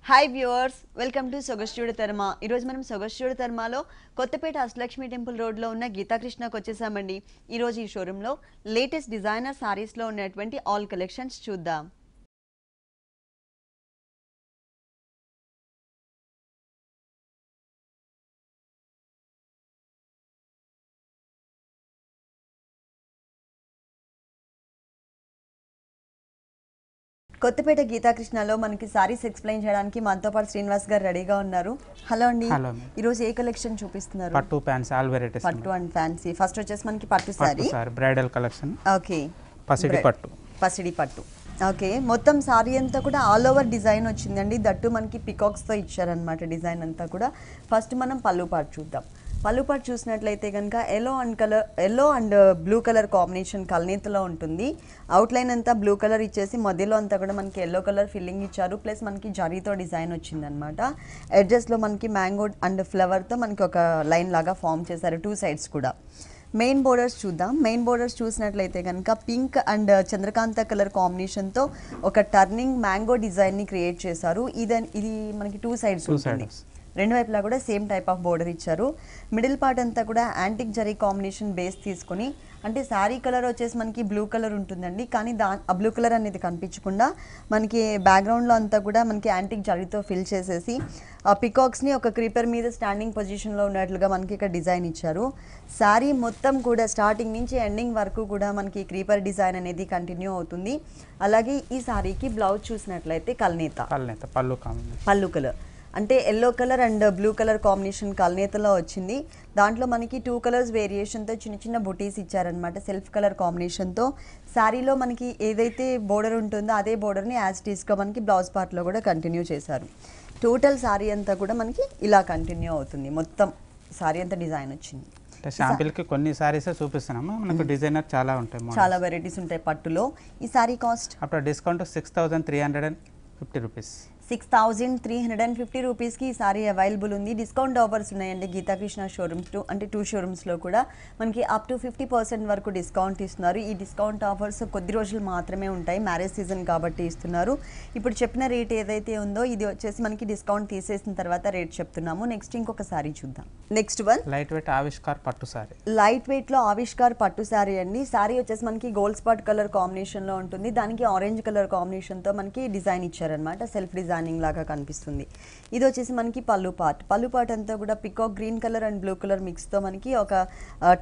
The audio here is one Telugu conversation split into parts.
హాయ్ వ్యూవర్స్, వెల్కమ్ టు సొగస్ట్యూడి తర్మ. ఈరోజు మనం సొగస్ట్యూడి తర్మలో కొత్తపేట అష్టలక్ష్మి టెంపుల్ రోడ్లో ఉన్న గీతాకృష్ణకు వచ్చేసామండి. ఈరోజు ఈ షోరూంలో లేటెస్ట్ డిజైనర్ సారీస్లో ఉన్నటువంటి ఆల్ కలెక్షన్స్ చూద్దాం. కొత్తపేట గీతాకృష్ణలో మనకి సారీస్ ఎక్స్ప్లెయిన్ చేయడానికి మనతో పాటు శ్రీనివాస్ గారు రెడీగా ఉన్నారు. హలో అండి. ఈరోజు ఏ కలెక్షన్ చూపిస్తున్నారు? పట్టు ప్యాంట్స్ ఆల్ వెరైటీస్. పట్టు అండ్ ఫ్యాన్సీ. ఫస్ట్ వచ్చేసి మనకి పట్టు సారీ, బ్రైడల్ కలెక్షన్. ఓకే, పసిడి పట్టు. ఓకే, మొత్తం సారీ అంతా కూడా ఆల్ ఓవర్ డిజైన్ వచ్చిందండి. దట్టు మనకి పికాక్స్తో ఇచ్చారనమాట డిజైన్ అంతా కూడా. ఫస్ట్ మనం పళ్ళు పాటు చూద్దాం. పళ్ళు పాటు చూసినట్లయితే కనుక yellow and blue colour combination కల్నేతలో ఉంటుంది. అవుట్లైన్ అంతా బ్లూ కలర్ ఇచ్చేసి మధ్యలో అంతా కూడా మనకి ఎల్లో కలర్ ఫిల్లింగ్ ఇచ్చారు. ప్లస్ మనకి జరీతో డిజైన్ వచ్చిందనమాట. ఎడ్జెస్లో మనకి మ్యాంగో అండ్ ఫ్లవర్తో మనకి ఒక లైన్ లాగా ఫామ్ చేశారు టూ సైడ్స్ కూడా. మెయిన్ బోర్డర్స్ చూద్దాం. మెయిన్ బోర్డర్స్ చూసినట్లయితే కనుక పింక్ అండ్ చంద్రకాంత కలర్ కాంబినేషన్తో ఒక టర్నింగ్ మ్యాంగో డిజైన్ని క్రియేట్ చేశారు. ఇది మనకి టూ సైడ్స్ ఉంటుంది. రెండు వైపులా కూడా సేమ్ టైప్ ఆఫ్ బోర్డర్ ఇచ్చారు. మిడిల్ పార్ట్ అంతా కూడా యాంటిక్ జరీ కాంబినేషన్ బేస్ తీసుకొని, అంటే శారీ కలర్ వచ్చేసి మనకి బ్లూ కలర్ ఉంటుందండి, కానీ ఆ బ్లూ కలర్ అనేది కనిపించకుండా మనకి బ్యాక్గ్రౌండ్లో అంతా కూడా మనకి యాంటిక్ జరీతో ఫిల్ చేసేసి ఆ పికాక్స్ని ఒక క్రీపర్ మీద స్టాండింగ్ పొజిషన్లో ఉన్నట్లుగా మనకి ఇక్కడ డిజైన్ ఇచ్చారు. శారీ మొత్తం కూడా స్టార్టింగ్ నుంచి ఎండింగ్ వరకు కూడా మనకి క్రీపర్ డిజైన్ అనేది కంటిన్యూ అవుతుంది. అలాగే ఈ శారీకి బ్లౌజ్ చూసినట్లయితే కల్నేత పళ్ళు కలర్, అంటే yellow colour and blue colour combination కల్నేతలో వచ్చింది. దాంట్లో మనకి టూ కలర్స్ వేరియేషన్తో చిన్న చిన్న బుటీస్ ఇచ్చారనమాట సెల్ఫ్ కలర్ కాంబినేషన్తో. శారీలో మనకి ఏదైతే బోర్డర్ ఉంటుందో అదే బోర్డర్ని యాజ్ టీస్గా మనకి బ్లౌజ్ పార్ట్లో కూడా కంటిన్యూ చేశారు. టోటల్ శారీ అంతా కూడా మనకి ఇలా కంటిన్యూ అవుతుంది. మొత్తం శారీ అంతా డిజైన్ వచ్చింది. శాంపిల్కి కొన్ని సారీస్ చూపిస్తున్నాము. మనకు డిజైనర్ చాలా ఉంటాయి, చాలా వెరైటీస్ ఉంటాయి పట్టులో. ఈ sari cost after discount 6,350 rupees. 6,350 రూపీస్కి ఈ సారీ అవైలబుల్ ఉంది. డిస్కౌంట్ ఆఫర్స్ ఉన్నాయండి గీతాకృష్ణ షోరూమ్స్ అంటే టూ షోరూమ్స్లో కూడా మనకి అప్ టు 50% వరకు డిస్కౌంట్ ఇస్తున్నారు. ఈ డిస్కౌంట్ ఆఫర్స్ కొద్ది రోజులు మాత్రమే ఉంటాయి, మ్యారేజ్ సీజన్ కాబట్టి ఇస్తున్నారు. ఇప్పుడు చెప్పిన రేట్ ఏదైతే ఉందో ఇది వచ్చేసి మనకి డిస్కౌంట్ తీసేసిన తర్వాత రేట్ చెప్తున్నాము. నెక్స్ట్ ఇంకొక సారీ చూద్దాం. Next one light wait Avishkar పట్టు సారీ. లైట్ వెయిట్లో ఆవిష్కార్ పట్టు సారీ అండి. సారీ వచ్చేసి మనకి గోల్డ్ స్పాట్ కలర్ కాంబినేషన్లో ఉంటుంది. దానికి ఆరెంజ్ కలర్ కాంబినేషన్తో మనకి డిజైన్ ఇచ్చారనమాట, సెల్ఫ్ డిజైనింగ్ లాగా కనిపిస్తుంది. ఇది వచ్చేసి మనకి పళ్ళు పార్ట్ అంతా కూడా peacock green colour and blue colour మిక్స్తో మనకి ఒక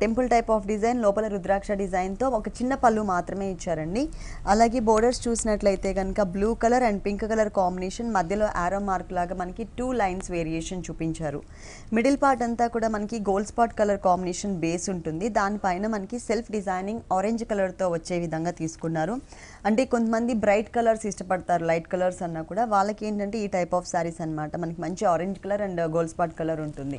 టెంపుల్ టైప్ ఆఫ్ డిజైన్, లోపల రుద్రాక్ష డిజైన్తో ఒక చిన్న పళ్ళు మాత్రమే ఇచ్చారండి. అలాగే బోర్డర్స్ చూసినట్లయితే కనుక blue colour and pink colour combination, మధ్యలో ఆరో మార్క్ లాగా మనకి టూ లైన్స్ వేరియేషన్ చూపించారు. మిడిల్ పార్ట్ అంతా కూడా మనకి gold spot colour combination base ఉంటుంది. దానిపైన మనకి సెల్ఫ్ డిజైనింగ్ ఆరెంజ్ కలర్తో వచ్చే విధంగా తీసుకున్నారు. అంటే కొంతమంది బ్రైట్ కలర్స్ ఇష్టపడతారు, లైట్ కలర్స్ అన్నా కూడా వాళ్ళకి ఏంటంటే ఈ టైప్ ఆఫ్ శారీస్ అనమాట. మనకి మంచి orange colour and gold spot colour ఉంటుంది.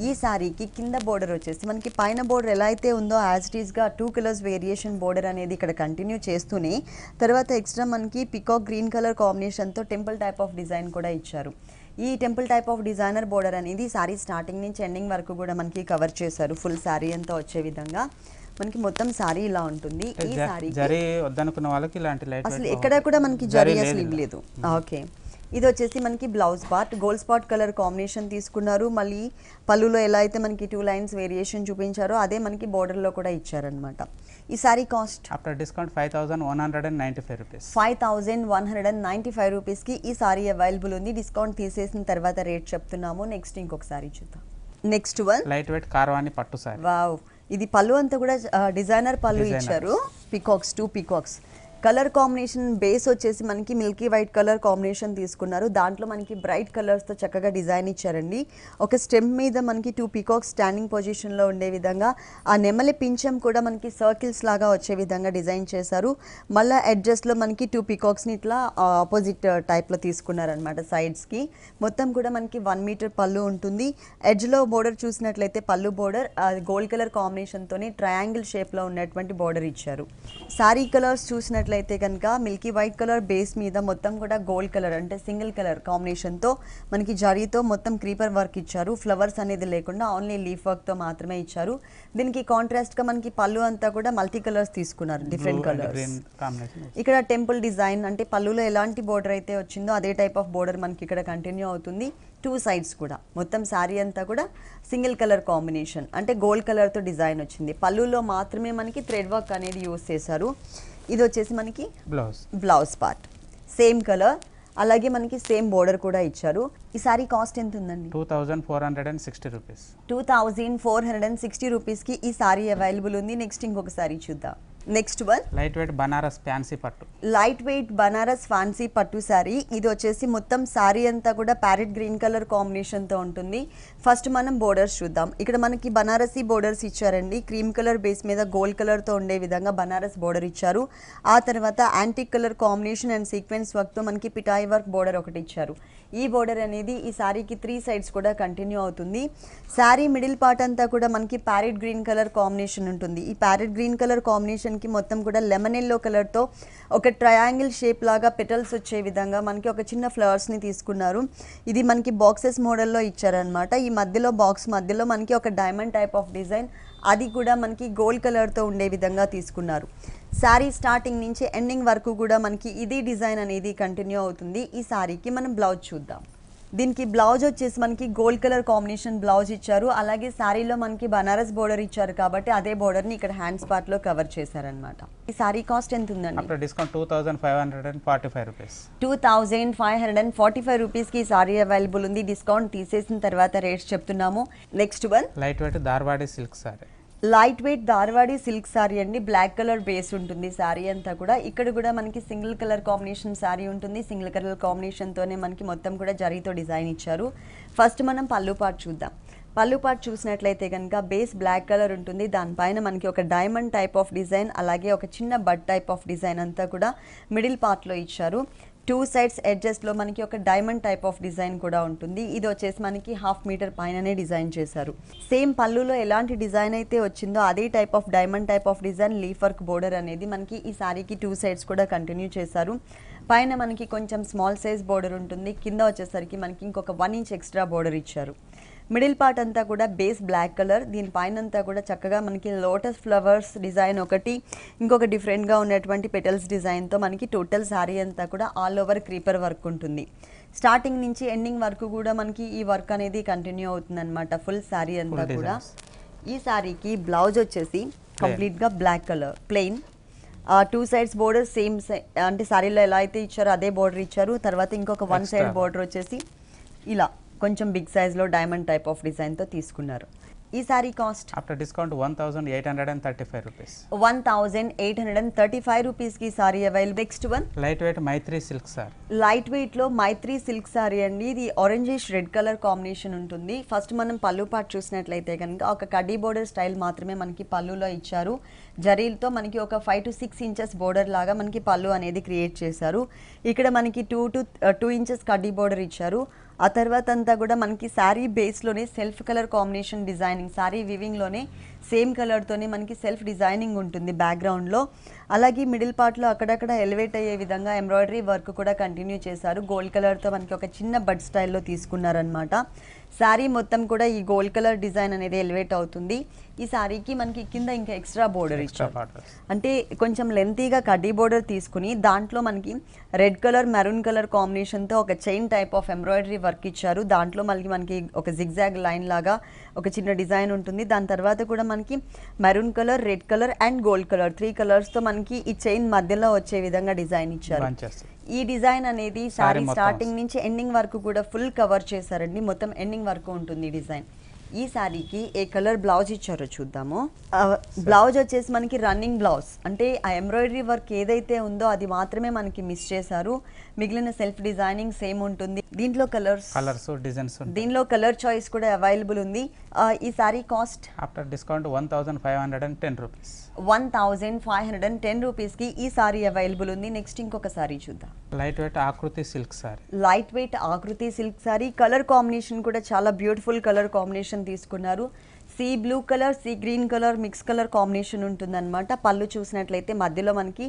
ఈ శారీకి కింద బోర్డర్ వచ్చేసి మనకి పైన బోర్డర్ ఎలా అయితే ఉందో యాజ్ ఇట్ ఈస్గా టూ కలర్స్ వేరియేషన్ బోర్డర్ అనేది ఇక్కడ కంటిన్యూ చేస్తూనే తర్వాత ఎక్స్ట్రా మనకి పికాక్ గ్రీన్ కలర్ కాంబినేషన్తో టెంపుల్ టైప్ ఆఫ్ డిజైన్ కూడా ఇచ్చారు. ఈ temple type of designer border అనేది శారీ స్టార్టింగ్ నుంచి ఎండింగ్ వరకు కూడా మనకి కవర్ చేశారు. ఫుల్ శారీ అంతా వచ్చే విధంగా మనకి మొత్తం శారీ ఇలా ఉంటుంది. ఈ శారీ జరీ వద్దనుకున్న వాళ్ళకి ఇలాంటి లైట్ అసలు ఎక్కడ కూడా మనకి జరీ అసలు ఇవ్వలేదు. ఓకే, ఇది వచ్చేసి మనకి blouse part gold spot colour combination తీసుకున్నారు. మళ్ళీ పళ్ళులో ఎలా అయితే మనకి టూ లైన్స్ వేరియేషన్ చూపించారో అదే మనకి బోర్డర్లో కూడా ఇచ్చారనమాట. ఈ sari cost after discount 5,195 rupees. 5,195 రూపీస్కి ఈ సారీ అవైలబుల్ ఉంది. డిస్కౌంట్ తీసేసిన తర్వాత రేట్ చెప్తున్నాము. నెక్స్ట్ ఇంకొక సారీ చూద్దాం. నెక్స్ట్ వన్ లైట్ వెయిట్ కార్వాణి పట్టు సారీ. వావ్, ఇది పళ్ళు అంతా కూడా డిజైనర్ పళ్ళు ఇచ్చారు. Two peacocks colour combination base వచ్చేసి మనకి మిల్కీ వైట్ కలర్ కాంబినేషన్ తీసుకున్నారు. దాంట్లో మనకి బ్రైట్ కలర్స్తో చక్కగా డిజైన్ ఇచ్చారండి. ఒక స్టెమ్ మీద మనకి టూ పీకాక్స్ స్టాండింగ్ పొజిషన్లో ఉండే విధంగా ఆ నెమలి పింఛం కూడా మనకి సర్కిల్స్ లాగా వచ్చే విధంగా డిజైన్ చేశారు. మళ్ళీ ఎడ్జస్ట్లో మనకి టూ పీకాక్స్ని ఇట్లా ఆపోజిట్ టైప్లో తీసుకున్నారనమాట సైడ్స్కి. మొత్తం కూడా మనకి 1 మీటర్ పళ్ళు ఉంటుంది. ఎడ్జ్లో బోర్డర్ చూసినట్లయితే పళ్ళు బోర్డర్ గోల్డ్ కలర్ కాంబినేషన్తోనే ట్రయాంగిల్ షేప్లో ఉన్నటువంటి బోర్డర్ ఇచ్చారు. శారీ కలర్స్ చూసినట్లయితే చూసినట్లయితే కనుక మిల్కీ వైట్ కలర్ బేస్ మీద మొత్తం కూడా గోల్డ్ కలర్ అంటే సింగిల్ కలర్ కాంబినేషన్తో మనకి జరీతో మొత్తం క్రీపర్ వర్క్ ఇచ్చారు. ఫ్లవర్స్ అనేది లేకుండా ఓన్లీ లీఫ్ వర్క్తో మాత్రమే ఇచ్చారు. దీనికి కాంట్రాస్ట్గా మనకి పళ్ళు అంతా కూడా మల్టీ కలర్స్ తీసుకున్నారు, డిఫరెంట్ కలర్స్. ఇక్కడ టెంపుల్ డిజైన్ అంటే పళ్ళులో ఎలాంటి బోర్డర్ అయితే వచ్చిందో అదే టైప్ ఆఫ్ బోర్డర్ మనకి ఇక్కడ కంటిన్యూ అవుతుంది. 2 సైడ్స్ కూడా మొత్తం శారీ అంతా కూడా సింగిల్ కలర్ కాంబినేషన్ అంటే గోల్డ్ కలర్తో డిజైన్ వచ్చింది. పళ్ళులో మాత్రమే మనకి థ్రెడ్ వర్క్ అనేది యూస్ చేశారు. ఇది వచ్చేసి మనకి బ్లౌజ్ పార్ట్ సేమ్ కలర్, అలాగే మనకి సేమ్ బోర్డర్ కూడా ఇచ్చారు. ఈ సారీ కాస్ట్ ఎంత ఉందండి? 2460 రూపీస్. 2460 రూపీస్కి ఈ సారీ అవైలబుల్ ఉంది. నెక్స్ట్ ఇంకొక సారీ చూద్దాం. Next one light wait Banaras fancy పట్టు. లైట్ వెయిట్ బనారస్ ఫ్యాన్సీ పట్టు శారీ. ఇది వచ్చేసి మొత్తం శారీ అంతా కూడా ప్యారెట్ గ్రీన్ కలర్ కాంబినేషన్తో ఉంటుంది. ఫస్ట్ మనం బోర్డర్స్ చూద్దాం. ఇక్కడ మనకి బనారసీ బోర్డర్స్ ఇచ్చారండి. క్రీమ్ కలర్ బేస్ మీద గోల్డ్ కలర్తో ఉండే విధంగా బనారస్ బోర్డర్ ఇచ్చారు. ఆ తర్వాత antique colour combination and sequence వర్క్తో మనకి పిటాయి వర్క్ బోర్డర్ ఒకటి ఇచ్చారు. ఈ బోర్డర్ అనేది ఈ శారీకి 3 సైడ్స్ కూడా కంటిన్యూ అవుతుంది. శారీ మిడిల్ పార్ట్ అంతా కూడా మనకి ప్యారెట్ గ్రీన్ కలర్ కాంబినేషన్ ఉంటుంది. ఈ ప్యారెట్ గ్రీన్ కలర్ కాంబినేషన్కి మొత్తం కూడా లెమన్ ఎల్లో కలర్తో ఒక ట్రయాంగిల్ షేప్ లాగా పెటల్స్ వచ్చే విధంగా మనకి ఒక చిన్న ఫ్లవర్స్ని తీసుకున్నారు. ఇది మనకి బాక్సెస్ మోడల్లో ఇచ్చారనమాట. ఈ మధ్యలో బాక్స్ మధ్యలో మనకి ఒక డైమండ్ టైప్ ఆఫ్ డిజైన్, అది కూడా మనకి గోల్డ్ కలర్తో ఉండే విధంగా తీసుకున్నారు. శారీ స్టార్టింగ్ నుంచి ఎండింగ్ వరకు కూడా మనకి ఇది డిజైన్ అనేది కంటిన్యూ అవుతుంది. ఈ శారీకి మనం బ్లౌజ్ చూద్దాం. దీనికి బ్లౌజ్ వచ్చేసి మనకి గోల్డ్ కలర్ కాంబినేషన్ బ్లౌజ్ ఇచ్చారు. అలాగే శారీలో మనకి బనారస్ బోర్డర్ ఇచ్చారు కాబట్టి అదే బోర్డర్ని ఇక్కడ హ్యాండ్స్ పార్ట్లో కవర్ చేశారనమాట. ఈ శారీ కాస్ట్ ఎంత ఉందండి? After discount 2545 rupees. 2545 రూపీస్కి ఈ శారీ అవైలబుల్ ఉంది. డిస్కౌంట్ తీసేసిన తర్వాత రేట్స్ చెప్తున్నాము. Next one light weight Dharwadi silk sari. Light weight Dharwadi silk sari అండి. బ్లాక్ కలర్ బేస్ ఉంటుంది శారీ అంతా కూడా. ఇక్కడ కూడా మనకి సింగిల్ కలర్ కాంబినేషన్ శారీ ఉంటుంది. సింగిల్ కలర్ కాంబినేషన్తోనే మనకి మొత్తం కూడా జరీతో డిజైన్ ఇచ్చారు. ఫస్ట్ మనం పళ్ళు పార్ట్ చూద్దాం. పళ్ళు పార్ట్ చూసినట్లయితే కనుక బేస్ బ్లాక్ కలర్ ఉంటుంది. దానిపైన మనకి ఒక డైమండ్ టైప్ ఆఫ్ డిజైన్, అలాగే ఒక చిన్న బడ్ టైప్ ఆఫ్ డిజైన్ అంతా కూడా మిడిల్ పార్ట్లో ఇచ్చారు. 2 సైడ్స్ ఎడ్జెస్లో మనకి ఒక డైమండ్ టైప్ ఆఫ్ డిజైన్ కూడా ఉంటుంది. ఇది వచ్చేసి మనకి 1/2 మీటర్ పైననే డిజైన్ చేశారు. సేమ్ పళ్ళులో ఎలాంటి డిజైన్ అయితే వచ్చిందో అదే type of diamond type of design leaf work border అనేది మనకి ఈ శారీకి 2 సైడ్స్ కూడా కంటిన్యూ చేశారు. పైన మనకి కొంచెం స్మాల్ సైజ్ బోర్డర్ ఉంటుంది. కింద వచ్చేసరికి మనకి ఇంకొక 1 ఇంచ్ ఎక్స్ట్రా బోర్డర్ ఇచ్చారు. మిడిల్ పార్ట్ అంతా కూడా బేస్ బ్లాక్ కలర్, దీనిపైన అంతా కూడా చక్కగా మనకి లోటస్ ఫ్లవర్స్ డిజైన్ ఒకటి, ఇంకొక డిఫరెంట్గా ఉన్నటువంటి పెటల్స్ డిజైన్తో మనకి టోటల్ శారీ అంతా కూడా ఆల్ ఓవర్ క్రీపర్ వర్క్ ఉంటుంది. స్టార్టింగ్ నుంచి ఎండింగ్ వరకు కూడా మనకి ఈ వర్క్ అనేది కంటిన్యూ అవుతుంది అనమాట. ఫుల్ శారీ అంతా కూడా. ఈ శారీకి బ్లౌజ్ వచ్చేసి కంప్లీట్గా black colour plain, 2 sides border same అంటే శారీలో ఎలా అయితే ఇచ్చారో అదే బోర్డర్ ఇచ్చారు. తర్వాత ఇంకొక 1 సైడ్ బోర్డర్ వచ్చేసి ఇలా కొంచెం బిగ్ సైజ్లో డైమండ్ టైప్ ఆఫ్ డిజైన్తో తీసుకున్నారు. ఈ sari cost after discount 1835 rupees. 1835 రూపీస్కి sari available. Next one light weight Maitri silk sari. Light వెయిట్లో మైత్రి సిల్క్ సారీ అండి. ఇది ఆరెంజిష్ రెడ్ కలర్ కాంబినేషన్ ఉంటుంది. ఫస్ట్ మనం పళ్ళు పార్ట్ చూసినట్లయితే కనుక ఒక కడ్డీ బోర్డర్ స్టైల్ మాత్రమే మనకి పళ్ళులో ఇచ్చారు. జరీలతో మనకి ఒక 5 to 6 ఇంచెస్ బోర్డర్ లాగా మనకి పళ్ళు అనేది క్రియేట్ చేశారు. ఇక్కడ మనకి 2 ఇంచెస్ కడ్డీ బోర్డర్ ఇచ్చారు. ఆ తర్వాత అంతా కూడా మనకి శారీ బేస్లోనే self colour combination designing, sari వివింగ్లోనే సేమ్ కలర్తోనే మనకి సెల్ఫ్ డిజైనింగ్ ఉంటుంది బ్యాక్గ్రౌండ్లో. అలాగే మిడిల్ పార్ట్లో అక్కడక్కడ ఎలివేట్ అయ్యే విధంగా ఎంబ్రాయిడరీ వర్క్ కూడా కంటిన్యూ చేశారు. గోల్డ్ కలర్తో మనకి ఒక చిన్న బడ్ స్టైల్లో తీసుకున్నారనమాట. శారీ మొత్తం కూడా ఈ గోల్డ్ కలర్ డిజైన్ అనేది ఎలివేట్ అవుతుంది. ఈ శారీకి మనకి కింద ఇంకా ఎక్స్ట్రా బోర్డర్ ఇచ్చారు. అంటే కొంచెం లెంతీగా కడ్డీ బోర్డర్ తీసుకుని దాంట్లో మనకి రెడ్ కలర్ మెరూన్ కలర్ కాంబినేషన్తో ఒక chain type of embroidery work ఇచ్చారు. దాంట్లో మనకి ఒక జిగ్జాగ్ లైన్ లాగా ఒక చిన్న డిజైన్ ఉంటుంది. దాని తర్వాత కూడా మనకి maroon colour, red colour and gold colour 3 కలర్స్తో మనకి ఈ చైన్ మధ్యలో వచ్చే విధంగా డిజైన్ ఇచ్చారు. ఈ డిజైన్ అనేది శారీ స్టార్టింగ్ నుంచి ఎండింగ్ వరకు కూడా ఫుల్ కవర్ చేశారండి. మొత్తం ఎండింగ్ వరకు ఉంటుంది ఈ డిజైన్. ఈ శారీకి ఏ కలర్ బ్లౌజ్ ఇచ్చారో చూద్దాము. బ్లౌజ్ వచ్చేసి మనకి రన్నింగ్ బ్లౌజ్, అంటే ఆ ఎంబ్రాయిడరీ వర్క్ ఏదైతే ఉందో అది మాత్రమే మనకి మిస్ చేశారు. మిగిలిన సెల్ఫ్ డిజైనింగ్ సేమ్ ఉంటుంది. దీంట్లో కలర్స్ డిజైన్స్, దీనిలో కలర్ చాయిస్ కూడా అవైలబుల్ ఉంది. ఈ sari cost after discount 1510 rupees. 1510 రూపీస్కి ఈ సారీ అవైలబుల్ ఉంది. నెక్స్ట్ ఇంకొక సారీ చూద్దాం. లైట్ వెయిట్ ఆకృతి సిల్క్ సారీ. లైట్ వెయిట్ ఆకృతి సిల్క్ సారీ. కలర్ కాంబినేషన్ కూడా చాలా బ్యూటిఫుల్ కలర్ కాంబినేషన్ తీసుకున్నారు. Sea blue colour, sea green colour mix colour combination ఉంటుందన్నమాట. పళ్ళు చూసినట్లయితే మధ్యలో మనకి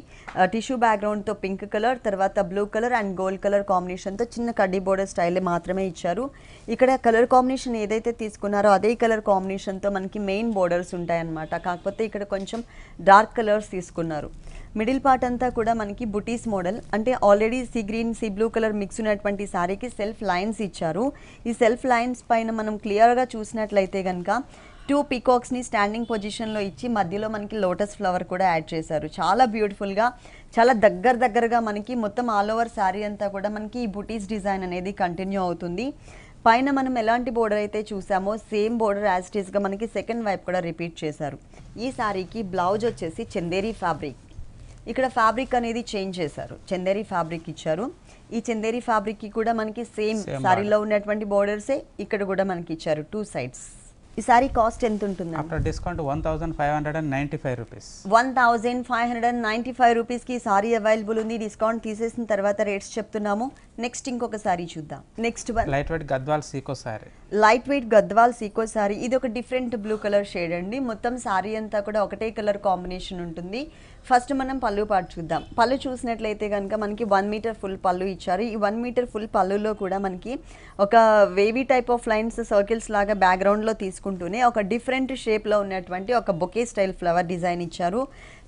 టిష్యూ బ్యాక్గ్రౌండ్తో పింక్ కలర్, తర్వాత blue colour and gold colour కాంబినేషన్తో చిన్న కడ్డీ బోర్డర్ స్టైల్ మాత్రమే ఇచ్చారు. ఇక్కడ కలర్ కాంబినేషన్ ఏదైతే తీసుకున్నారో అదే కలర్ కాంబినేషన్తో మనకి మెయిన్ బోర్డర్స్ ఉంటాయన్నమాట. కాకపోతే ఇక్కడ కొంచెం డార్క్ కలర్స్ తీసుకున్నారు. మిడిల్ పార్ట్ అంతా కూడా మనకి బుటీస్ మోడల్, అంటే already sea green sea blue colour mix ఉన్నటువంటి శారీకి సెల్ఫ్ లైన్స్ ఇచ్చారు. ఈ సెల్ఫ్ లైన్స్ పైన మనం క్లియర్గా చూసినట్లయితే కనుక 2 పీకాక్స్ని స్టాండింగ్ పొజిషన్లో ఇచ్చి మధ్యలో మనకి లోటస్ ఫ్లవర్ కూడా యాడ్ చేశారు. చాలా బ్యూటిఫుల్గా, చాలా దగ్గరగా మనకి మొత్తం ఆల్ ఓవర్ శారీ అంతా కూడా మనకి ఈ బుటీస్ డిజైన్ అనేది కంటిన్యూ అవుతుంది. పైన మనం ఎలాంటి బోర్డర్ అయితే చూసామో సేమ్ బోర్డర్ యాజ్ ఇట్ ఈస్గా మనకి సెకండ్ వైపు కూడా రిపీట్ చేశారు. ఈ శారీకి బ్లౌజ్ వచ్చేసి చందేరి ఫ్యాబ్రిక్. ఇక్కడ ఫ్యాబ్రిక్ అనేది చేంజ్ చేశారు, చందేరి ఫ్యాబ్రిక్ ఇచ్చారు. ఈ చందేరి ఫ్యాబ్రిక్కి కూడా మనకి సేమ్ శారీలో ఉన్నటువంటి బోర్డర్సే ఇక్కడ కూడా మనకి ఇచ్చారు 2 సైడ్స్. ఈ సారీ కాస్ట్ ఎంత ఉంటుంది? After discount 1595 rupees. 1595 రూపీస్కి సారీ అవైలబుల్ ఉంది. డిస్కౌంట్ తీసేసిన తర్వాత రేట్స్ చెప్తున్నాము. నెక్స్ట్ ఇంకొక సారీ చూద్దాం. Next one light weight Gadwal sico sari. Light weight Gadwal sico sari. ఇది ఒక డిఫరెంట్ బ్లూ కలర్ షేడ్ అండి. మొత్తం సారీ అంతా కూడా ఒకటే కలర్ కాంబినేషన్ ఉంటుంది. ఫస్ట్ మనం పళ్ళు పాటు చూద్దాం. పళ్ళు చూసినట్లయితే కనుక మనకి 1 మీటర్ ఫుల్ పళ్ళు ఇచ్చారు. ఈ 1 మీటర్ ఫుల్ పళ్ళులో కూడా మనకి ఒక wavy type of lines circles లాగా బ్యాక్గ్రౌండ్లో తీసుకుంటూనే ఒక డిఫరెంట్ షేప్లో ఉన్నటువంటి ఒక బొకే స్టైల్ ఫ్లవర్ డిజైన్ ఇచ్చారు.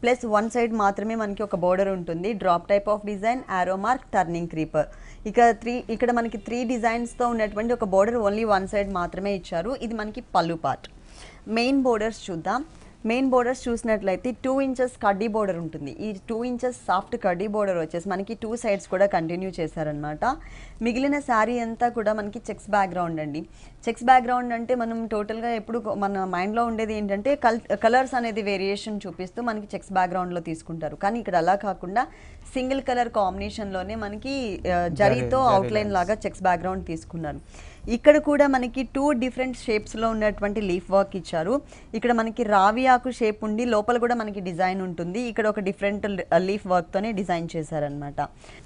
ప్లస్ 1 సైడ్ మాత్రమే మనకి ఒక బోర్డర్ ఉంటుంది. డ్రాప్ టైప్ ఆఫ్ డిజైన్, ఆరో మార్క్, టర్నింగ్ క్రీపర్. ఇక్కడ మనకి 3 డిజైన్స్తో ఉన్నటువంటి ఒక బోర్డర్ ఓన్లీ 1 సైడ్ మాత్రమే ఇచ్చారు. ఇది మనకి పళ్ళు పార్ట్. మెయిన్ బోర్డర్స్ చూద్దాం. మెయిన్ బోర్డర్స్ చూసినట్లయితే 2 ఇంచెస్ కడ్డీ బోర్డర్ ఉంటుంది. ఈ 2 ఇంచెస్ సాఫ్ట్ కడ్డీ బోర్డర్ వచ్చేసి మనకి 2 సైడ్స్ కూడా కంటిన్యూ చేశారనమాట. మిగిలిన శారీ అంతా కూడా మనకి చెక్స్ బ్యాక్గ్రౌండ్ అండి. చెక్స్ బ్యాక్గ్రౌండ్ అంటే మనం టోటల్గా ఎప్పుడు మన మైండ్లో ఉండేది ఏంటంటే కలర్స్ అనేది వేరియేషన్ చూపిస్తూ మనకి చెక్స్ బ్యాక్గ్రౌండ్లో తీసుకుంటారు. కానీ ఇక్కడ అలా కాకుండా సింగిల్ కలర్ కాంబినేషన్లోనే మనకి జరీతో అవుట్లైన్ లాగా చెక్స్ బ్యాక్గ్రౌండ్ తీసుకున్నారు. ఇక్కడ కూడా మనకి 2 డిఫరెంట్ షేప్స్లో ఉన్నటువంటి లీఫ్ వర్క్ ఇచ్చారు. ఇక్కడ మనకి రావి ఆకు షేప్ ఉండి లోపల కూడా మనకి డిజైన్ ఉంటుంది. ఇక్కడ ఒక డిఫరెంట్ లీఫ్ వర్క్తోనే డిజైన్ చేశారనమాట.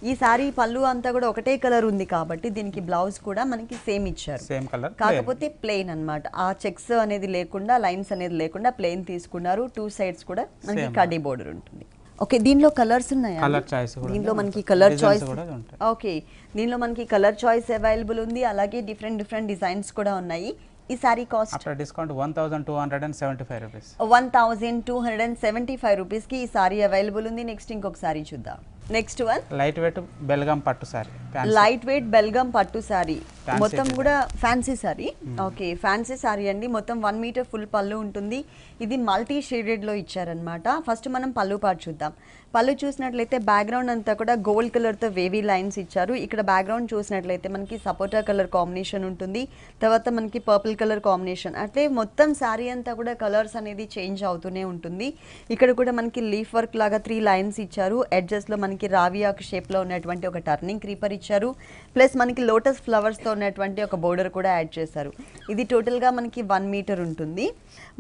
ఈ సారీ పళ్ళు అంతా కూడా ఒకటే కలర్ ఉంది కాబట్టి దీనికి బ్లౌజ్ కూడా మనకి సేమ్ ఇచ్చారు. సేమ్ కలర్, కాకపోతే ప్లెయిన్ అన్నమాట. ఆ చెక్స్ అనేది లేకుండా, లైన్స్ అనేది లేకుండా ప్లెయిన్ తీసుకున్నారు. 2 సైడ్స్ కూడా మనకి కడ్డీ బోర్డర్ ఉంటుంది. ఓకే, దీనిలో కలర్స్ ఉన్నాయా? కలర్ చాయిస్ కూడా, దీనిలో మనకి కలర్ చాయిస్ కూడా ఉంటాయి. ఓకే, దీనిలో మనకి కలర్ చాయిస్ అవైలబుల్ ఉంది. అలాగే డిఫరెంట్ డిజైన్స్ కూడా ఉన్నాయి. ఈ sari cost after discount 1275 rupees. 1275 రూపీస్కి ఈ సారీ అవైలబుల్ ఉంది. నెక్స్ట్ ఇంకొక సారీ చూద్దాం. Next one light wait Belgaum పట్టు సారీ. లైట్ వెయిట్ బెల్గాం పట్టు సారీ. మొత్తం కూడా fancy sorry. Okay, fancy sorry అండి. మొత్తం 1 మీటర్ ఫుల్ పళ్ళు ఉంటుంది. ఇది మల్టీ షేడెడ్లో ఇచ్చారనమాట. ఫస్ట్ మనం పళ్ళు పాటు చూద్దాం. పళ్ళు చూసినట్లయితే బ్యాక్గ్రౌండ్ అంతా కూడా గోల్డ్ కలర్తో వేవీ లైన్స్ ఇచ్చారు. ఇక్కడ బ్యాక్గ్రౌండ్ చూసినట్లయితే మనకి సపోటా కలర్ కాంబినేషన్ ఉంటుంది. తర్వాత మనకి పర్పుల్ కలర్ కాంబినేషన్. అంటే మొత్తం శారీ అంతా కూడా కలర్స్ అనేది చేంజ్ అవుతూనే ఉంటుంది. ఇక్కడ కూడా మనకి లీఫ్ వర్క్ లాగా 3 లైన్స్ ఇచ్చారు. ఎడ్జెస్లో మనకి రావి ఆకు షేప్లో ఉన్నటువంటి ఒక టర్నింగ్ క్రీపర్ ఇచ్చారు. ప్లస్ మనకి లోటస్ ఫ్లవర్స్తో ఉన్నటువంటి ఒక బోర్డర్ కూడా యాడ్ చేశారు. ఇది టోటల్గా మనకి 1 మీటర్ ఉంటుంది.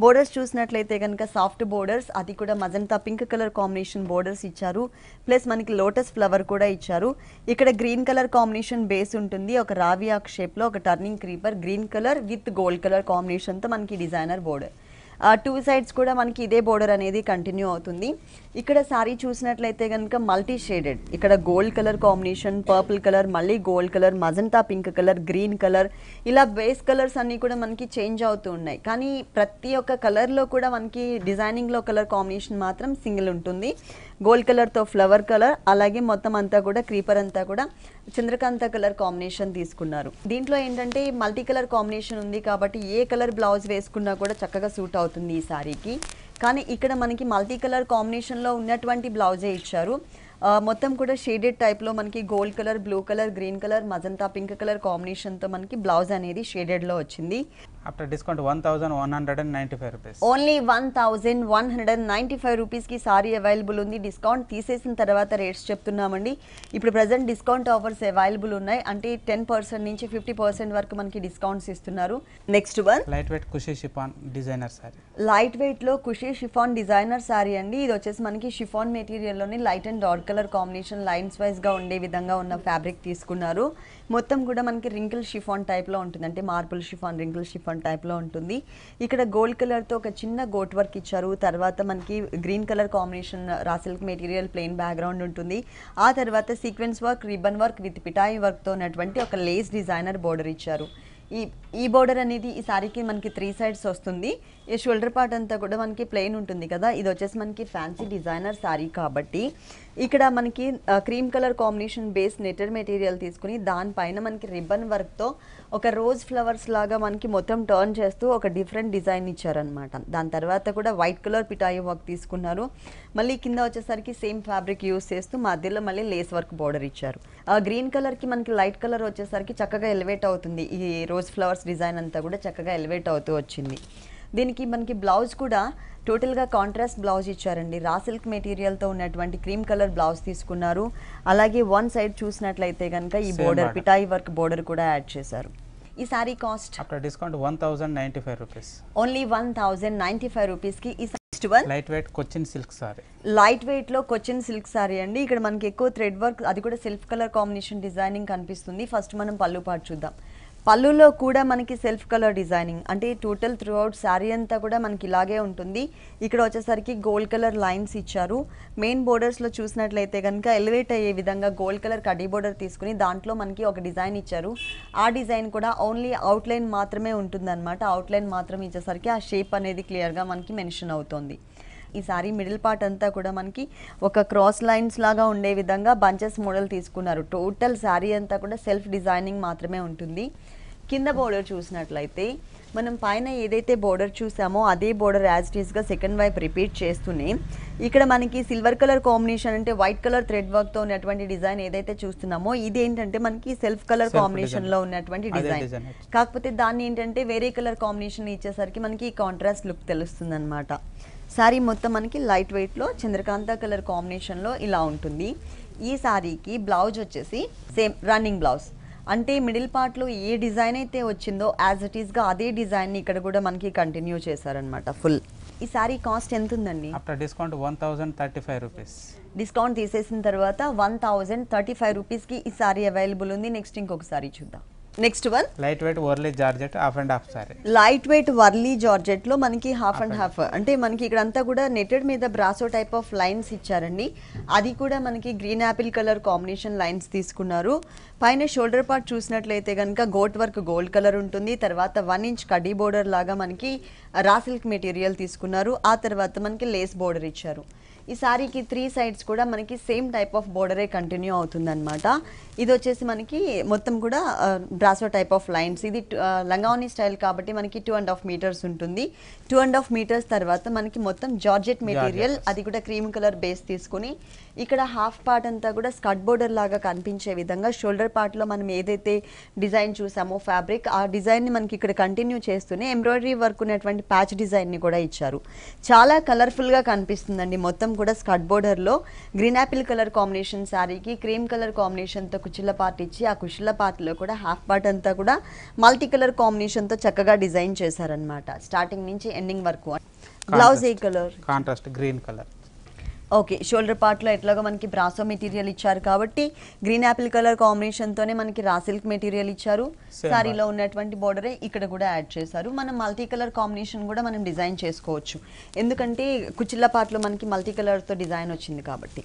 బోర్డర్స్ చూసినట్లయితే కనుక సాఫ్ట్ బోర్డర్స్, అది కూడా magenta pink colour combination borders ఇచ్చారు. ప్లస్ మనకి లోటస్ ఫ్లవర్ కూడా ఇచ్చారు. ఇక్కడ గ్రీన్ కలర్ కాంబినేషన్ బేస్ ఉంటుంది. ఒక రావి ఆకు షేప్లో ఒక turning creeper green colour with gold colour కాంబినేషన్తో మనకి డిజైనర్ బోర్డర్. 2 సైడ్స్ కూడా మనకి ఇదే బోర్డర్ అనేది కంటిన్యూ అవుతుంది. ఇక్కడ సారీ చూసినట్లయితే కనుక మల్టీ షేడెడ్. ఇక్కడ gold colour combination, purple colour, మళ్ళీ gold colour, magenta pink colour, green colour, ఇలా బేస్ కలర్స్ అన్నీ కూడా మనకి చేంజ్ అవుతూ ఉన్నాయి. కానీ ప్రతి ఒక్క కలర్లో కూడా మనకి డిజైనింగ్లో కలర్ కాంబినేషన్ మాత్రం సింగిల్ ఉంటుంది. గోల్డ్ కలర్తో ఫ్లవర్ కలర్, అలాగే మొత్తం అంతా కూడా క్రీపర్ అంతా కూడా చంద్రకాంత కలర్ కాంబినేషన్ తీసుకున్నారు. దీంట్లో ఏంటంటే మల్టీ కలర్ కాంబినేషన్ ఉంది కాబట్టి ఏ కలర్ బ్లౌజ్ వేసుకున్నా కూడా చక్కగా సూట్ అవుతుంది ఈ సారీకి. కానీ ఇక్కడ మనకి మల్టీ కలర్ కాంబినేషన్లో ఉన్నటువంటి బ్లౌజే ఇచ్చారు. మొత్తం కూడా షేడెడ్ టైప్లో మనకి gold colour, blue colour, green colour, magenta pink colour కాంబినేషన్తో మనకి బ్లౌజ్ అనేది షేడెడ్లో వచ్చింది. After discount 1195 rupees. ఓన్లీ 1195 రూపీస్కి సారీ అవైలబుల్ ఉంది. డిస్కౌంట్ తీసేసిన తర్వాత రేట్స్ చెప్తున్నామండి. ఇప్పుడు ప్రజెంట్ డిస్కౌంట్ ఆఫర్స్ అవైలబుల్ ఉన్నాయి. అంటే 10% నుంచి 50% వరకు మనకి డిస్కౌంట్స్ ఇస్తున్నారు. Next one light weight Khushi chiffon designer sari. Light వెయిట్లో కుషీ షిఫాన్ డిజైనర్ సారీ అండి. ఇది వచ్చేసి మనకి షిఫాన్ మెటీరియల్లోని light and dark colour combination lines వైజ్గా ఉండే విధంగా ఉన్న ఫ్యాబ్రిక్ తీసుకున్నారు. మొత్తం కూడా మనకి రింకిల్ షిఫాన్ టైప్లో ఉంటుంది. అంటే marble chiffon, wrinkle chiffon chiffon టైప్లో ఉంటుంది. ఇక్కడ గోల్డ్ కలర్తో ఒక చిన్న గోట్ వర్క్ ఇచ్చారు. తర్వాత మనకి green colour combination raw silk material plain background ఉంటుంది. ఆ తర్వాత sequence work, ribbon work with పిటాయి వర్క్తో ఉన్నటువంటి ఒక లేస్ డిజైనర్ బోర్డర్ ఇచ్చారు. ఈ బోర్డర్ అనేది ఈ సారీకి మనకి 3 సైడ్స్ వస్తుంది. ఈ షోల్డర్ పార్ట్ అంతా కూడా మనకి ప్లెయిన్ ఉంటుంది కదా, ఇది వచ్చేసి మనకి ఫ్యాన్సీ డిజైనర్ సారీ కాబట్టి ఇక్కడ మనకి cream colour combination base netted material తీసుకుని దానిపైన మనకి రిబ్బన్ వర్క్తో ఒక రోజ్ ఫ్లవర్స్ లాగా మనకి మొత్తం టర్న్ చేస్తూ ఒక డిఫరెంట్ డిజైన్ ఇచ్చారనమాట. దాని తర్వాత కూడా వైట్ కలర్ పిటాయి వర్క్ తీసుకున్నారు. మళ్ళీ కింద వచ్చేసరికి సేమ్ ఫ్యాబ్రిక్ యూస్ చేస్తూ మధ్యలో మళ్ళీ లేస్ వర్క్ బోర్డర్ ఇచ్చారు. గ్రీన్ కలర్కి మనకి లైట్ కలర్ వచ్చేసరికి చక్కగా ఎలివేట్ అవుతుంది. ఈ రోజ్ ఫ్లవర్స్ డిజైన్ అంతా కూడా చక్కగా ఎలివేట్ అవుతూ వచ్చింది. దీనికి మనకి బ్లౌజ్ కూడా టోటల్గా కాంట్రాస్ట్ బ్లౌజ్ ఇచ్చారండి. రా సిల్క్ మెటీరియల్తో ఉన్నటువంటి క్రీమ్ కలర్ బ్లౌజ్ తీసుకున్నారు. అలాగే వన్ సైడ్ చూసినట్లయితే కనుక ఈ బోర్డర్ పిటాయి వర్క్ బోర్డర్ కూడా యాడ్ చేశారు. ఈ sari cost after discount 1095 rupees. Only 1095 రూపీస్కి ఈ light weight Cochin silk sari. Light వెయిట్లో కొచ్చిన్ సిల్క్ సారీ అండి. ఇక్కడ మనకి ఎక్కువ థ్రెడ్ వర్క్, అది కూడా సెల్ఫ్ కలర్ కాంబినేషన్ డిజైనింగ్ కనిపిస్తుంది. ఫస్ట్ మనం పళ్ళు పార్ట్ చూద్దాం. పళ్ళులో కూడా మనకి సెల్ఫ్ కలర్ డిజైనింగ్, అంటే టోటల్ త్రూ అవుట్ శారీ అంతా కూడా మనకి ఇలాగే ఉంటుంది. ఇక్కడ వచ్చేసరికి గోల్డ్ కలర్ లైన్స్ ఇచ్చారు. మెయిన్ బోర్డర్స్లో చూసినట్లయితే కనుక ఎలివేట్ అయ్యే విధంగా గోల్డ్ కలర్ కడ్డీ బోర్డర్ తీసుకుని దాంట్లో మనకి ఒక డిజైన్ ఇచ్చారు. ఆ డిజైన్ కూడా ఓన్లీ అవుట్లైన్ మాత్రమే ఉంటుందన్నమాట. అవుట్లైన్ మాత్రం ఇచ్చేసరికి ఆ షేప్ అనేది క్లియర్గా మనకి మెన్షన్ అవుతుంది. ఈ సారీ మిడిల్ పార్ట్ అంతా కూడా మనకి ఒక క్రాస్ లైన్స్ లాగా ఉండే విధంగా బంచెస్ మోడల్ తీసుకున్నారు. టోటల్ శారీ అంతా కూడా సెల్ఫ్ డిజైనింగ్ మాత్రమే ఉంటుంది. కింద బోర్డర్ చూసినట్లయితే మనం పైన ఏదైతే బోర్డర్ చూసామో అదే బోర్డర్ యాజ్ ఇట్ ఈస్గా సెకండ్ వైపు రిపీట్ చేస్తూనే ఇక్కడ మనకి సిల్వర్ కలర్ కాంబినేషన్ అంటే వైట్ కలర్ థ్రెడ్ వర్క్తో ఉన్నటువంటి డిజైన్ ఏదైతే చూస్తున్నామో ఇది ఏంటంటే మనకి సెల్ఫ్ కలర్ కాంబినేషన్లో ఉన్నటువంటి డిజైన్. కాకపోతే దాన్ని ఏంటంటే వేరే కలర్ కాంబినేషన్ ఇచ్చేసరికి మనకి కాంట్రాస్ట్ లుక్ తెలుస్తుంది అనమాట. శారీ మొత్తం మనకి లైట్ వెయిట్లో చంద్రకాంత కలర్ కాంబినేషన్లో ఇలా ఉంటుంది. ఈ శారీకి బ్లౌజ్ వచ్చేసి సేమ్ రన్నింగ్ బ్లౌజ్, అంటే మిడిల్ పార్ట్లో ఏ డిజైన్ అయితే వచ్చిందో యాజ్ ఇట్ ఈస్గా అదే డిజైన్ని ఇక్కడ కూడా మనకి కంటిన్యూ చేశారనమాట ఫుల్. ఈ శారీ కాస్ట్ ఎంత ఉందండి? After discount 1035 rupees. డిస్కౌంట్ తీసేసిన తర్వాత 1035 రూపీస్కి ఈ శారీ అవైలబుల్ ఉంది. నెక్స్ట్ ఇంకొక శారీ చూద్దాం. నెక్స్ట్ వన్ లైట్ వెయిట్ వర్లీ georgette half and half sari. Light weight వర్లీ జార్జెట్ లో మనకి హాఫ్ అండ్ హాఫ్, అంటే మనకి ఇక్కడ అంతా కూడా నెటెడ్ మీద బ్రాసో టైప్ ఆఫ్ లైన్స్ ఇచ్చారండి. అది కూడా మనకి green Apple colour combination lines తీసుకున్నారు. పైన షోల్డర్ పార్ట్ చూసినట్లయితే కనుక గోట్ వర్క్ గోల్డ్ కలర్ ఉంటుంది. తర్వాత 1 ఇంచ్ కడ్డీ బోర్డర్ లాగా మనకి రా సిల్క్ మెటీరియల్ తీసుకున్నారు. ఆ తర్వాత మనకి లేస్ బోర్డర్ ఇచ్చారు. ఈ సారీకి 3 సైడ్స్ కూడా మనకి సేమ్ టైప్ ఆఫ్ బోర్డరే కంటిన్యూ అవుతుందన్నమాట. ఇది వచ్చేసి మనకి మొత్తం కూడా బ్రాసో టైప్ ఆఫ్ లైన్స్. ఇది లంగావని స్టైల్ కాబట్టి మనకి 2.5 మీటర్స్ ఉంటుంది. 2.5 మీటర్స్ తర్వాత మనకి మొత్తం జార్జెట్ మెటీరియల్, అది కూడా క్రీమ్ కలర్ బేస్ తీసుకుని ఇక్కడ హాఫ్ పార్ట్ అంతా కూడా స్కర్ట్ బోర్డర్ లాగా కనిపించే విధంగా షోల్డర్ పార్ట్లో మనం ఏదైతే డిజైన్ చూసామో ఫ్యాబ్రిక్, ఆ డిజైన్ని మనకి ఇక్కడ కంటిన్యూ చేస్తూనే ఎంబ్రాయిడరీ వర్క్ ఉన్నటువంటి ప్యాచ్ డిజైన్ని కూడా ఇచ్చారు. చాలా కలర్ఫుల్గా కనిపిస్తుందండి. మొత్తం కూడా స్కర్ట్ బోర్డర్లో గ్రీన్ యాపిల్ కలర్ కాంబినేషన్ శారీకి క్రీమ్ కలర్ కాంబినేషన్తో కుచ్చిళ్ళ పార్ట్ ఇచ్చి ఆ కుచ్చిళ్ళ పార్ట్లో కూడా హాఫ్ పార్ట్ అంతా కూడా మల్టీ కలర్ కాంబినేషన్తో చక్కగా డిజైన్ చేశారనమాట స్టార్టింగ్ నుంచి ఎండింగ్ వరకు. బ్లౌజ్ ఏ colour? Contrast green colour. Okay, shoulder పార్ట్లో ఎట్లాగో మనకి బ్రాసో మెటీరియల్ ఇచ్చారు కాబట్టి గ్రీన్ యాపిల్ కలర్ కాంబినేషన్తోనే మనకి రా సిల్క్ మెటీరియల్ ఇచ్చారు. సారీలో ఉన్నటువంటి బోర్డరే ఇక్కడ కూడా యాడ్ చేశారు. మనం మల్టీ కలర్ కాంబినేషన్ కూడా మనం డిజైన్ చేసుకోవచ్చు, ఎందుకంటే కుచ్చిళ్ళ పార్ట్లో మనకి మల్టీ కలర్తో డిజైన్ వచ్చింది కాబట్టి.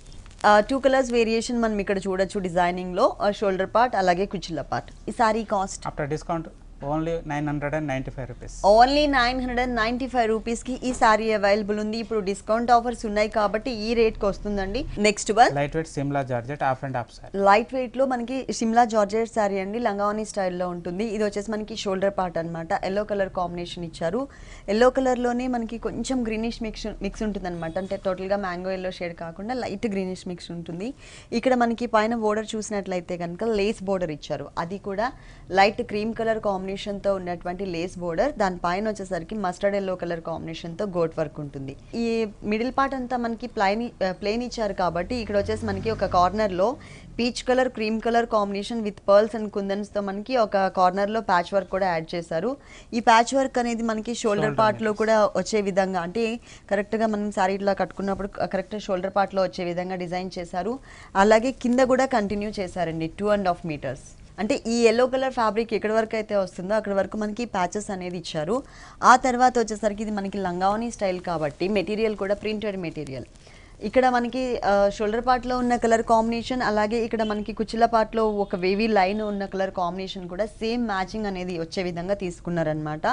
2 కలర్స్ వేరియేషన్ మనం ఇక్కడ చూడొచ్చు డిజైనింగ్లో, షోల్డర్ పార్ట్ అలాగే కుచ్చిళ్ళ పార్ట్. ఈ sari cost after discount only 995 rupees. Only 995 రూపీస్కి ఈ సారీ అవైలబుల్ ఉంది. ఇప్పుడు డిస్కౌంట్ ఆఫర్స్ ఉన్నాయి కాబట్టి ఈ రేట్కి వస్తుందండి. Next one light weight Shimla georgette half and half sari. Light వెయిట్లో మనకి సిమ్లా జార్జెట్ సారీ అండి, లంగావని స్టైల్లో ఉంటుంది. ఇది వచ్చేసి మనకి షోల్డర్ పార్ట్ అనమాట. ఎల్లో కలర్ కాంబినేషన్ ఇచ్చారు. ఎల్లో కలర్లోనే మనకి కొంచెం గ్రీనిష్ మిక్స్ ఉంటుంది అనమాట, అంటే టోటల్గా మ్యాంగో ఎల్లో షేడ్ కాకుండా లైట్ గ్రీనిష్ మిక్స్ ఉంటుంది. ఇక్కడ మనకి పైన బోర్డర్ చూసినట్లయితే కనుక లేస్ బోర్డర్ ఇచ్చారు. అది కూడా లైట్ క్రీమ్ కలర్ కాంబినేషన్తో ఉన్నటువంటి లేస్ బోర్డర్, దానిపైన వచ్చేసరికి మస్టర్డ్ ఎల్లో కలర్ కాంబినేషన్తో గోట్ వర్క్ ఉంటుంది. ఈ మిడిల్ పార్ట్ అంతా మనకి ప్లెయిన్ ఇచ్చారు కాబట్టి ఇక్కడ వచ్చేసి మనకి ఒక కార్నర్లో peach colour cream colour combination with pearls and కుందన్స్తో మనకి ఒక కార్నర్లో ప్యాచ్ వర్క్ కూడా యాడ్ చేశారు. ఈ ప్యాచ్ వర్క్ అనేది మనకి షోల్డర్ పార్ట్లో కూడా వచ్చే విధంగా, అంటే కరెక్ట్గా మనం శారీ ఇట్లా కట్టుకున్నప్పుడు కరెక్ట్ షోల్డర్ పార్ట్లో వచ్చే విధంగా డిజైన్ చేశారు. అలాగే కింద కూడా కంటిన్యూ చేశారండి 2.5 మీటర్స్. అంటే ఈ ఎల్లో కలర్ ఫ్యాబ్రిక్ ఎక్కడి వరకు అయితే వస్తుందో అక్కడ వరకు మనకి ప్యాచెస్ అనేది ఇచ్చారు. ఆ తర్వాత వచ్చేసరికి ఇది మనకి లంగావని స్టైల్ కాబట్టి మెటీరియల్ కూడా ప్రింటెడ్ మెటీరియల్. ఇక్కడ మనకి షోల్డర్ పార్ట్లో ఉన్న కలర్ కాంబినేషన్, అలాగే ఇక్కడ మనకి కుచ్చుల పార్ట్లో ఒక వేవీ లైన్ ఉన్న కలర్ కాంబినేషన్ కూడా సేమ్ మ్యాచింగ్ అనేది వచ్చే విధంగా తీసుకున్నారనమాట.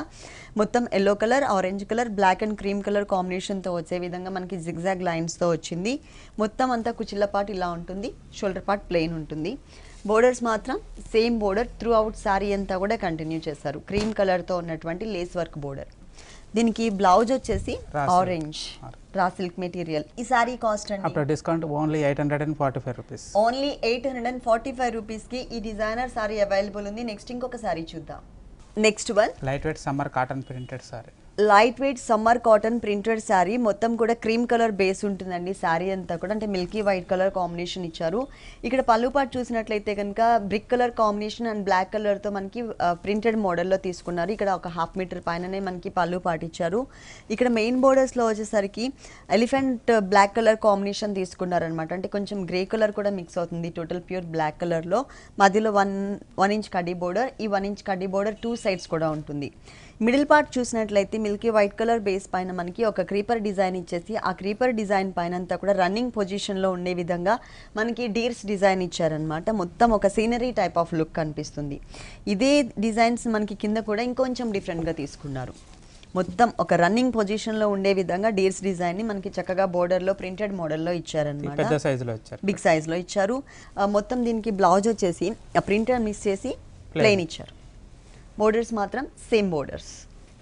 మొత్తం yellow colour, orange colour, black and cream colour కాంబినేషన్తో వచ్చే విధంగా మనకి జిగ్జాగ్ లైన్స్తో వచ్చింది. మొత్తం అంతా కుచ్చుల పార్ట్ ఇలా ఉంటుంది, షోల్డర్ పార్ట్ ప్లెయిన్ ఉంటుంది. బోర్డర్స్ మాత్రం same border through out sari అంతా కూడా కంటిన్యూ చేస్తారు. క్రీమ్ కలర్తో ఉన్నటువంటి లేస్ వర్క్ బోర్డర్. దీనికి బ్లౌజ్ వచ్చేసి ఆరెంజ్ రా సిల్క్ మెటీరియల్. ఈ సారీ కాస్ట్ అండి after discount only 845 rupees. Only 845 రూపీస్కి ఈ డిజైనర్ సారీ అవైలబుల్ ఉంది. నెక్స్ట్ ఇంకొక సారీ చూద్దాం. Next one light wait summer cotton printed sorry. Light wait summer cotton printed sari. మొత్తం కూడా క్రీమ్ కలర్ బేస్ ఉంటుందండి శారీ అంతా కూడా, అంటే మిల్కీ వైట్ కలర్ కాంబినేషన్ ఇచ్చారు. ఇక్కడ పళ్ళు పాటు చూసినట్లయితే కనుక brick colour combination and black కలర్తో మనకి ప్రింటెడ్ మోడల్లో తీసుకున్నారు. ఇక్కడ ఒక 1/2 మీటర్ పైననే మనకి పళ్ళు పాటు ఇచ్చారు. ఇక్కడ మెయిన్ బోర్డర్స్లో వచ్చేసరికి ఎలిఫెంట్ బ్లాక్ కలర్ కాంబినేషన్ తీసుకున్నారనమాట. అంటే కొంచెం గ్రే కలర్ కూడా మిక్స్ అవుతుంది టోటల్ ప్యూర్ బ్లాక్ కలర్లో. మధ్యలో 1 ఇంచ్ కడ్డీ బోర్డర్, ఈ 1 ఇంచ్ కడ్డీ బోర్డర్ 2 సైడ్స్ కూడా ఉంటుంది. మిడిల్ పార్ట్ చూసినట్లయితే మిల్కీ వైట్ కలర్ బేస్ పైన మనకి ఒక క్రీపర్ డిజైన్ ఇచ్చేసి ఆ క్రీపర్ డిజైన్ పైన అంతా కూడా రన్నింగ్ పొజిషన్లో ఉండే విధంగా మనకి డీర్స్ డిజైన్ ఇచ్చారనమాట. మొత్తం ఒక సీనరీ టైప్ ఆఫ్ లుక్ కనిపిస్తుంది. ఇదే డిజైన్స్ మనకి కింద కూడా ఇంకొంచెం డిఫరెంట్గా తీసుకున్నారు. మొత్తం ఒక రన్నింగ్ పొజిషన్లో ఉండే విధంగా డీర్స్ డిజైన్ని మనకి చక్కగా బోర్డర్లో ప్రింటెడ్ మోడల్లో ఇచ్చారనమాట. పెద్ద సైజులో ఇచ్చారు, బిగ్ సైజ్లో ఇచ్చారు. మొత్తం దీనికి బ్లౌజ్ వచ్చేసి ప్రింటర్ మిక్స్ చేసి ప్లెయిన్ ఇచ్చారు. బోర్డర్స్ మాత్రం సేమ్ బోర్డర్స్.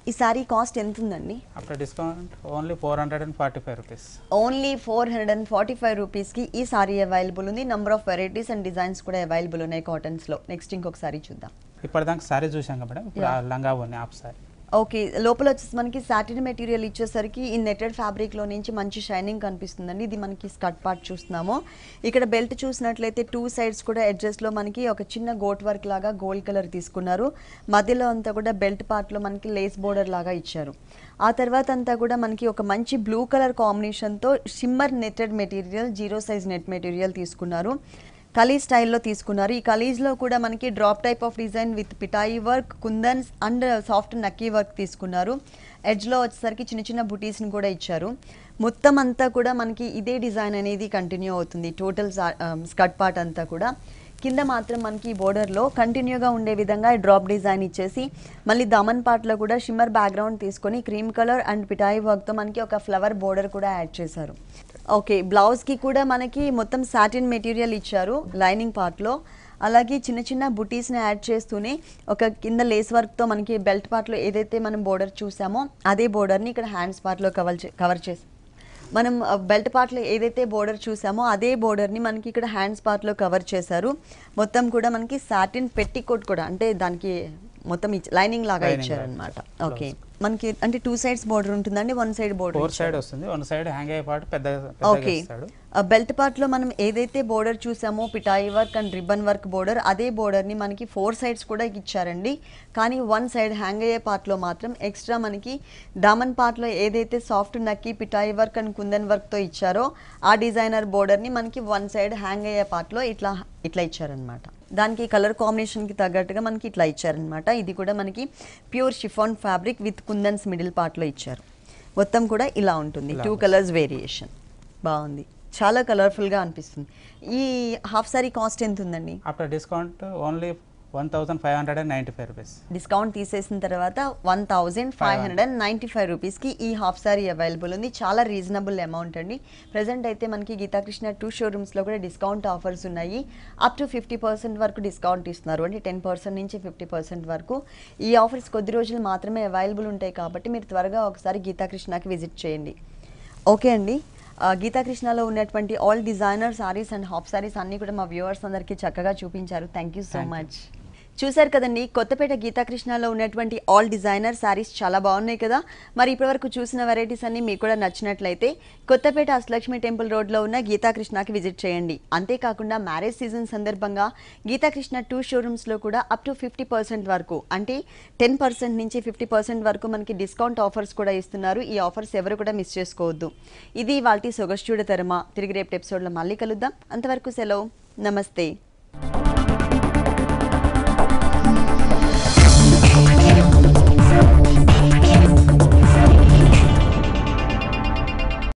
ఈ సారీ కాస్ట్ ఎంత ఉందండి? After discount only 445 rupees. Only 445 రూపీస్కి ఈ సారీ అవైలబుల్ ఉంది. Number of varieties and designs కూడా అవైలబుల్ ఉన్నాయి కాటన్స్లో. నెక్స్ట్ ఇంకొక సారీ చూద్దాం. ఇప్పటిదాకా సారీ చూసాం కదా మేడం, ఇప్పుడు లంగా ఓని హాఫ్ సారీ. ఓకే, లోపల వచ్చేసి మనకి సాటిన్ మెటీరియల్ ఇచ్చేసరికి ఈ నెటెడ్ ఫ్యాబ్రిక్లో నుంచి మంచి షైనింగ్ కనిపిస్తుందండి. ఇది మనకి స్కర్ట్ పార్ట్ చూస్తున్నాము. ఇక్కడ బెల్ట్ చూసినట్లయితే 2 సైడ్స్ కూడా ఎడ్జెస్లో మనకి ఒక చిన్న గోట్ వర్క్ లాగా గోల్డ్ కలర్ తీసుకున్నారు. మధ్యలో అంతా కూడా బెల్ట్ పార్ట్లో మనకి లేస్ బోర్డర్ లాగా ఇచ్చారు. ఆ తర్వాత అంతా కూడా మనకి ఒక మంచి బ్లూ కలర్ కాంబినేషన్తో shimmer netted material 0 size net material తీసుకున్నారు. కలీజ్ స్టైల్లో తీసుకున్నారు. ఈ కలీజ్లో కూడా మనకి drop type of design with పిటాయి వర్క్, కుందన్స్ అండ్ సాఫ్ట్ నక్కీ వర్క్ తీసుకున్నారు. ఎడ్జ్లో వచ్చేసరికి చిన్న చిన్న బుటీస్ని కూడా ఇచ్చారు. మొత్తం అంతా కూడా మనకి ఇదే డిజైన్ అనేది కంటిన్యూ అవుతుంది టోటల్ స్కర్ట్ పార్ట్ అంతా కూడా. కింద మాత్రం మనకి బోర్డర్లో కంటిన్యూగా ఉండే విధంగా డ్రాప్ డిజైన్ ఇచ్చేసి మళ్ళీ దమన్ పార్ట్లో కూడా షిమ్మర్ బ్యాక్గ్రౌండ్ తీసుకొని క్రీమ్ కలర్ అండ్ పిటాయి వర్క్తో మనకి ఒక ఫ్లవర్ బోర్డర్ కూడా యాడ్ చేశారు. ఓకే, బ్లౌజ్కి కూడా మనకి మొత్తం సాటిన్ మెటీరియల్ ఇచ్చారు లైనింగ్ పార్ట్లో. అలాగే చిన్న చిన్న బుటీస్ని యాడ్ చేస్తూనే ఒక కింద లేస్ వర్క్తో మనకి బెల్ట్ పార్ట్లో ఏదైతే మనం బోర్డర్ చూసామో అదే బోర్డర్ని ఇక్కడ హ్యాండ్స్ పార్ట్లో కవర్ చేసి మనం బెల్ట్ పార్ట్లో ఏదైతే బోర్డర్ చూసామో అదే బోర్డర్ని మనకి ఇక్కడ హ్యాండ్స్ పార్ట్లో కవర్ చేశారు. మొత్తం కూడా మనకి సాటిన్ పెట్టికోట్ కూడా, అంటే దానికి మొత్తం లైనింగ్ లాగా ఇచ్చారనమాట. ఓకే, మనకి అంటే 2 సైడ్స్ బోర్డర్ ఉంటుందండి, 1 సైడ్ బోర్డర్ 4 సైడ్ వస్తుంది, 1 సైడ్ హ్యాంగ్ అయ్యే పార్ట్ పెద్ద. ఓకే, బెల్ట్ పార్ట్లో మనం ఏదైతే బోర్డర్ చూసామో పిటాయి work and ribbon work border, అదే బోర్డర్ని మనకి 4 సైడ్స్ కూడా ఇచ్చారండి. కానీ 1 సైడ్ హ్యాంగ్ అయ్యే పార్ట్లో మాత్రం ఎక్స్ట్రా మనకి దామన్ పార్ట్లో ఏదైతే సాఫ్ట్ నక్కి పిటాయి వర్క్ అండ్ కుందన్ వర్క్తో ఇచ్చారో ఆ డిజైనర్ బోర్డర్ని మనకి 1 సైడ్ హ్యాంగ్ అయ్యే పార్ట్లో ఇట్లా ఇచ్చారనమాట. దానికి కలర్ కాంబినేషన్కి తగ్గట్టుగా మనకి ఇట్లా ఇచ్చారనమాట. ఇది కూడా మనకి pure chiffon fabric with kundans middle పార్ట్లో ఇచ్చారు. మొత్తం కూడా ఇలా ఉంటుంది, 2 కలర్స్ వేరియేషన్. బాగుంది, చాలా కలర్ఫుల్గా అనిపిస్తుంది. ఈ హాఫ్ సారీ కాస్ట్ ఎంత ఉందండి? After discount only 1595 rupees. Discount తీసేసిన తర్వాత 1595 రూపీస్కి ఈ హాఫ్ సారీ అవైలబుల్ ఉంది. చాలా రీజనబుల్ అమౌంట్ అండి. ప్రజెంట్ అయితే మనకి గీతాకృష్ణ 2 షోరూమ్స్లో కూడా డిస్కౌంట్ ఆఫర్స్ ఉన్నాయి. అప్ టు 50% వరకు డిస్కౌంట్ ఇస్తున్నారు, అంటే 10% నుంచి 50% వరకు. ఈ ఆఫర్స్ కొద్ది రోజులు మాత్రమే అవైలబుల్ ఉంటాయి కాబట్టి మీరు త్వరగా ఒకసారి గీతాకృష్ణకి విజిట్ చేయండి. ఓకే అండి, గీతాకృష్ణలో ఉన్నటువంటి all designer saris and half saris అన్నీ కూడా మా వ్యూవర్స్ అందరికీ చక్కగా చూపించారు. Thank you so much. చూశారు కదండి, కొత్తపేట గీతాకృష్ణలో ఉన్నటువంటి ఆల్ డిజైనర్ శారీస్ చాలా బాగున్నాయి కదా. మరి ఇప్పటివరకు చూసిన వెరైటీస్ అన్ని మీకు కూడా నచ్చినట్లయితే కొత్తపేట అష్టలక్ష్మి టెంపుల్ రోడ్లో ఉన్న గీతాకృష్ణకి విజిట్ చేయండి. అంతేకాకుండా మ్యారేజ్ సీజన్ సందర్భంగా గీతాకృష్ణ 2 షోరూమ్స్లో కూడా అప్ టు 50% వరకు, అంటే 10% నుంచి 50% వరకు మనకి డిస్కౌంట్ ఆఫర్స్ కూడా ఇస్తున్నారు. ఈ ఆఫర్స్ ఎవరు కూడా మిస్ చేసుకోవద్దు. ఇది వాటి సొగస్చూడ తరమ. తిరిగి రేపు ఎపిసోడ్లో మళ్ళీ కలుద్దాం. అంతవరకు సెలవు, నమస్తే.